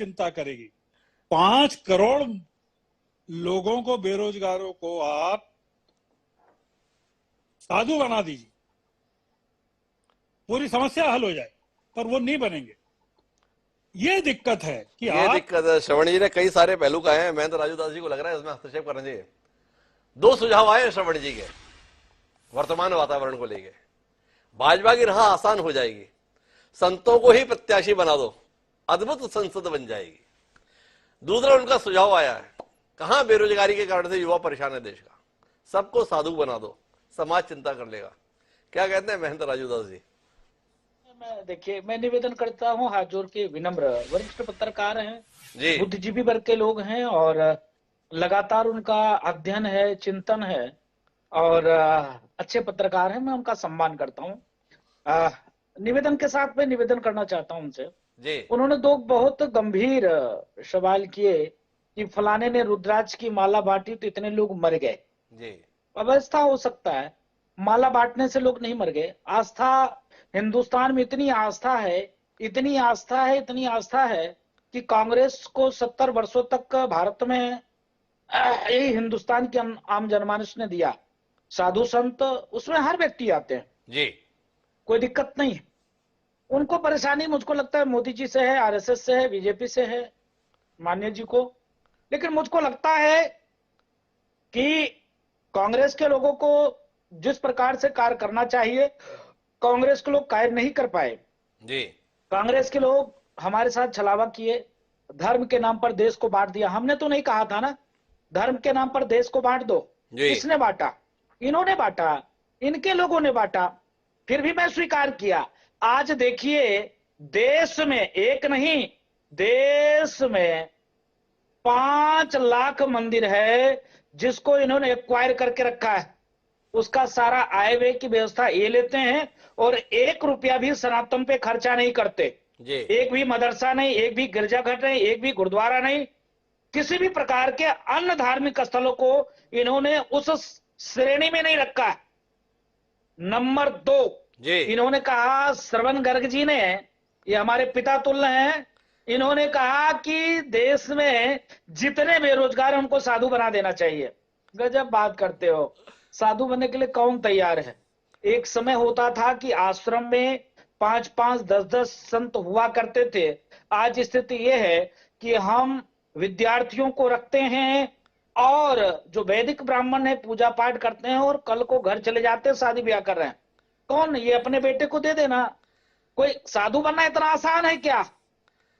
चिंता करेगी। 5 करोड़ लोगों को, बेरोजगारों को आप साधु बना दीजिए, पूरी समस्या हल हो जाए, पर वो नहीं बनेंगे। ये दिक्कत है कि ये दिक्कत है। श्रवण जी ने कई सारे पहलू कहे हैं, महेंद्र राजू दास जी को लग रहा है इसमें हस्तक्षेप करना चाहिए। 2 सुझाव आए हैं श्रवण जी के वर्तमान वातावरण को लेके। भाजपा की राह आसान हो जाएगी, संतों को ही प्रत्याशी बना दो, अद्भुत संसद बन जाएगी। दूसरा उनका सुझाव आया है, कहां बेरोजगारी के कारण से युवा परेशान है देश का, सबको साधु बना दो, समाज चिंता कर लेगा। क्या कहते हैं महेंद्र राजू दास जी? देखिए, मैं निवेदन करता हूं हाथ जोड़ के, विनम्र, वरिष्ठ पत्रकार हैं जी, बुद्धिजीवी वर्ग के लोग हैं और लगातार उनका अध्ययन है, चिंतन है और अच्छे पत्रकार हैं, मैं उनका सम्मान करता हूं। निवेदन के साथ मैं निवेदन करना चाहता हूं उनसे। जी, उन्होंने 2 बहुत गंभीर सवाल किए कि फलाने ने रुद्राक्ष की माला बांटी तो इतने लोग मर गए। जी, अवस्था हो सकता है, माला बांटने से लोग नहीं मर गए। आस्था, हिंदुस्तान में इतनी आस्था है, इतनी आस्था है, इतनी आस्था है कि कांग्रेस को 70 वर्षों तक भारत में यही हिंदुस्तान के आम जनमानस ने दिया। साधु संत उसमें हर व्यक्ति आते हैं, जी, कोई दिक्कत नहीं है। उनको परेशानी मुझको लगता है मोदी जी से है, आरएसएस से है, बीजेपी से है, मान्य जी को। लेकिन मुझको लगता है कि कांग्रेस के लोगों को जिस प्रकार से कार्य करना चाहिए, कांग्रेस के लोग कार्य नहीं कर पाए। जी, कांग्रेस के लोग हमारे साथ छलावा किए, धर्म के नाम पर देश को बांट दिया। हमने तो नहीं कहा था ना धर्म के नाम पर देश को बांट दो, किसने बांटा? इन्होंने बांटा, इनके लोगों ने बांटा। फिर भी मैं स्वीकार किया। आज देखिए, देश में एक नहीं, देश में 5 लाख मंदिर है जिसको इन्होंने एक्वायर करके रखा है। उसका सारा आय व्यय की व्यवस्था ये लेते हैं और 1 रुपया भी सनातन पे खर्चा नहीं करते। एक भी मदरसा नहीं, एक भी गिरजाघर नहीं, एक भी गुरुद्वारा नहीं, किसी भी प्रकार के अन्य धार्मिक स्थलों को इन्होंने उस श्रेणी में नहीं रखा है। नंबर 2, इन्होंने कहा, श्रवण गर्ग जी ने, ये हमारे पिता तुल्य हैं, इन्होंने कहा कि देश में जितने बेरोजगार हैं उनको साधु बना देना चाहिए। गजब बात करते हो, साधु बनने के लिए कौन तैयार है? एक समय होता था कि आश्रम में 5-5, 10-10 संत हुआ करते थे। आज स्थिति यह है कि हम विद्यार्थियों को रखते हैं और जो वैदिक ब्राह्मण है पूजा पाठ करते हैं और कल को घर चले जाते हैं, शादी ब्याह कर रहे हैं। कौन? ये अपने बेटे को दे देना। कोई साधु बनना इतना आसान है क्या?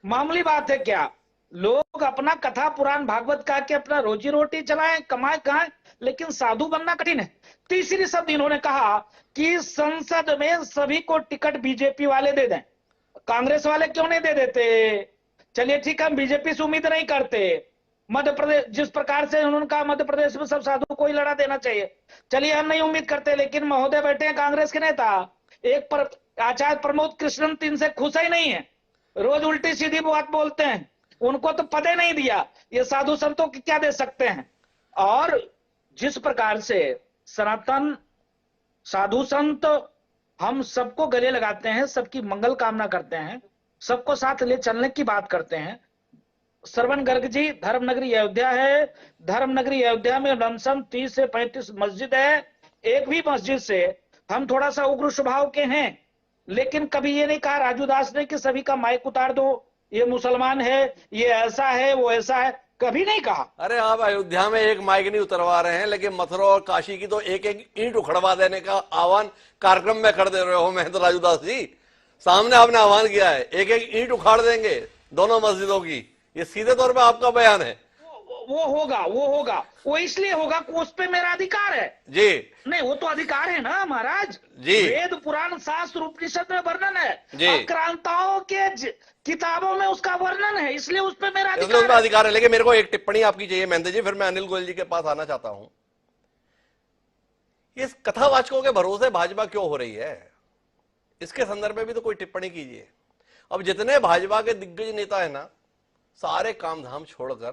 मामूली बात है क्या? लोग अपना कथा पुराण भागवत का के अपना रोजी रोटी चलाएं, कमाए खाएं, लेकिन साधु बनना कठिन है। तीसरी शब्द इन्होंने कहा कि संसद में सभी को टिकट बीजेपी वाले दे दें। कांग्रेस वाले क्यों नहीं दे देते? चलिए ठीक है, हम बीजेपी से उम्मीद नहीं करते। मध्य प्रदेश, जिस प्रकार से उन्होंने कहा मध्य प्रदेश में सब साधु को ही लड़ा देना चाहिए, चलिए हम नहीं उम्मीद करते। लेकिन महोदय बैठे हैं कांग्रेस के नेता, एक पर आचार्य प्रमोद कृष्णन 3 से खुश ही नहीं है, रोज उल्टी सीधी बात बोलते हैं। उनको तो पता ही नहीं दिया, ये साधु संतों की क्या दे सकते हैं। और जिस प्रकार से सनातन साधु संत हम सबको गले लगाते हैं, सबकी मंगल कामना करते हैं, सबको साथ ले चलने की बात करते हैं। श्रवण गर्ग जी, धर्मनगरी अयोध्या है, धर्मनगरी अयोध्या में लमसम 30 से 35 मस्जिद है। एक भी मस्जिद से हम थोड़ा सा उग्र स्वभाव के हैं, लेकिन कभी ये नहीं कहा राजू दास ने कि सभी का माइक उतार दो, ये मुसलमान है, ये ऐसा है, वो ऐसा है, कभी नहीं कहा। अरे आप अयोध्या में एक माइक नहीं उतरवा रहे हैं, लेकिन मथुरा और काशी की तो एक एक ईंट उखड़वा देने का आह्वान कार्यक्रम में कर दे रहे हो महेंद्र राजू दास जी। सामने आपने आह्वान किया है, एक एक ईंट उखाड़ देंगे दोनों मस्जिदों की, ये सीधे तौर पे आपका बयान है। वो होगा, वो इसलिए होगा कि उस पे मेरा अधिकार है जी। नहीं, वो तो अधिकार है ना महाराज जी। वेद पुराण शास्त्र उपनिषद में वर्णन है, आक्रांताओं के किताबों में उसका वर्णन है, इसलिए उस पे मेरा अधिकार है। लेकिन मेरे को एक टिप्पणी आपकी चाहिए महेंद्र जी, फिर मैं अनिल गोयल जी के पास आना चाहता हूं। इस कथावाचकों के भरोसे भाजपा क्यों हो रही है, इसके संदर्भ में भी तो कोई टिप्पणी कीजिए। अब जितने भाजपा के दिग्गज नेता है ना, सारे काम धाम छोड़कर